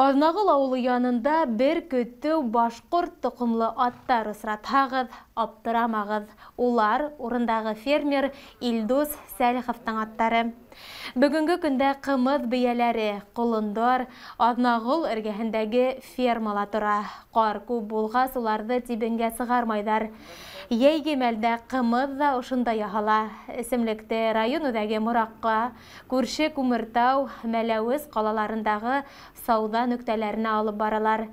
Азнағыл ауылы янында бір көттеу башқұрт тұқымлы аттар ұсыратағыз, аптырамағыз. Олар орындағы фермер Илдус Сәлиховтың аттары. Бүгінгі күнде қымыз бияләре, құлындар Азнағыл іргәһендәге фермала тұра. Қар көп болғас оларды тибенге сығармайдар. Ейге мәлдә қымыз да ұшында яһала. Исемлекте район үдәге Мұраққа, Күрше Күмертау, Мәләуіз қалаларындағы сауда нүктәләренә алып баралар.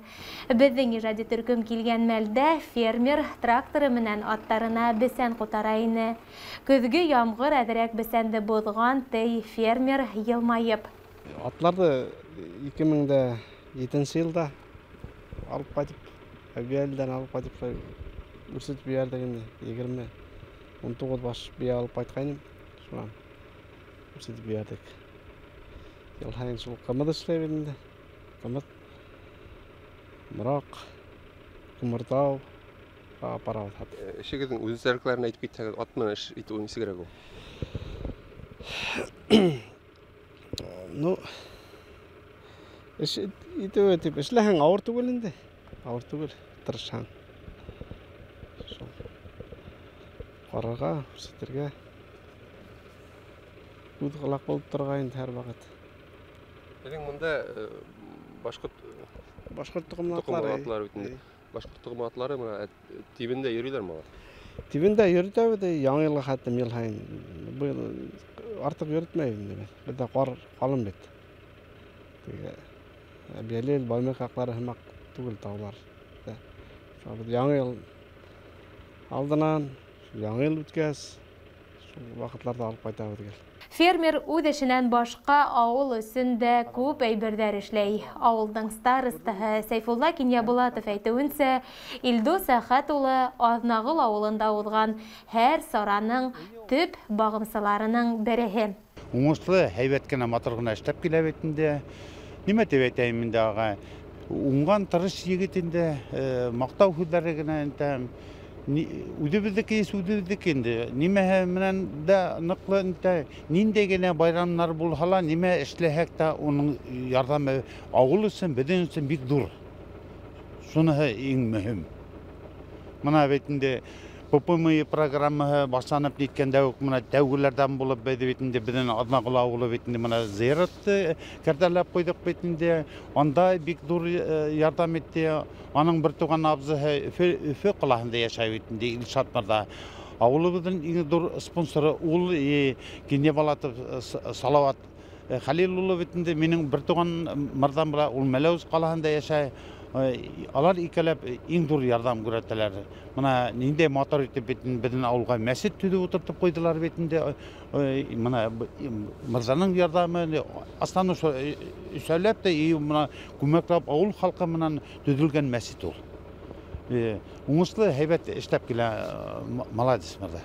Безнең иҗади төркем килгән мәлдә фермер тракторы менән аттарына бесән кутара ине. Көзгө ямгыр әҙерәк бесәнде боҙған тей фермер йылмайып. Атларды 2007 елда алып кайтып, Әбиәлдән алып кайтып, үрсетіп бердігінде 20-19 баш бия алып қайтқайным. Шуан үрсетіп бердік. Елхайын шул қымыды шылай бердіңді. Қымыд, Мұрақ, Күміртау, апара отады. Шегіздің өзі зәріклерін айтып кетсеңіз, атмен іш ит ойнысы керек ол? Ну, іш ит өтіп, ішләһәң ауыр түгел енді. Ауыр түгел, тырышаң. Қараға, үрсеттерге өт қылақ болып тұрғайын әр бағыт. Едің мұнда башқұрт тұқымлы атлары өтінде. Башқұрт тұқымлы атлары тибінде үйрілер ма? Тибінде үйрітәуді, яңы елға қаттым ел хайын. Бұл артық үйрітмейді. Бізде қалым бет. Әбиәлел, баймек ақлары хымақ түгіл таулар. Яңы ел алдынан, яңы ел өткәз, вақытларда алып қайта өтгел. Фермер үҙ эшенән башҡа ауыл өсөн дә күп әйберҙәр эшләй. Ауылдың старостаһы Сәйфулла Кинйәбулатов әйтеүенсә, Илдус Әхәт улы Азнағыл ауылында уҙған һәр сараның төп бағымсыларының береһе. Уңышлы, һәйбәт кенә матур гына эшләп килә бит инде. Нимә дип әйтәйем инде ага? Уңған тырыш егет инде, маҡтау һүҙҙәре генә әйтәм. Үҙебеҙҙеке үҙебеҙҙеке инде. Нимәһе менән дә ныҡлы ниндәй генә байрамдар булһа ла, нимә эшләһәк тә уның ярҙамы ауыл өсөн, беҙҙең өсөн бик ҙур. Шуныһы иң мөһим. Мына бит инде ППМ программаһы башланып киткәндә үк мына тәүгеләрҙән булып бит инде беҙҙең Аҙнағыл ауылы бит инде мына зыяратты кәртәләп ҡуйҙыҡ бит инде. Анда бик ҙур ярҙам итте. Аның бер туған абзыһы Өфө ҡалаһында йәшәй бит инде Илшат мырҙа. Ауылыбыҙҙың иң ҙур спонсоры ул Кинйәбулатов Салауат Хәлил улы бит инде. Минең бер туған мырҙам була, ул Мәләүез ҡалаһында йәшәй. Алар икәләп иң ҙур ярҙам күрһәтәләр. Мына ниндәй матур итеп бит беҙҙең ауылға мәсет төҙөп ултыртып ҡуйҙылар бит инде. Мына мырзаның ярҙамы, астан өсәләп тә мына күмәкләп ауыл халҡы менән төҙөлгән мәсет ул. Уңышлы, һәйбәт эшләп килә, молодец мырҙа.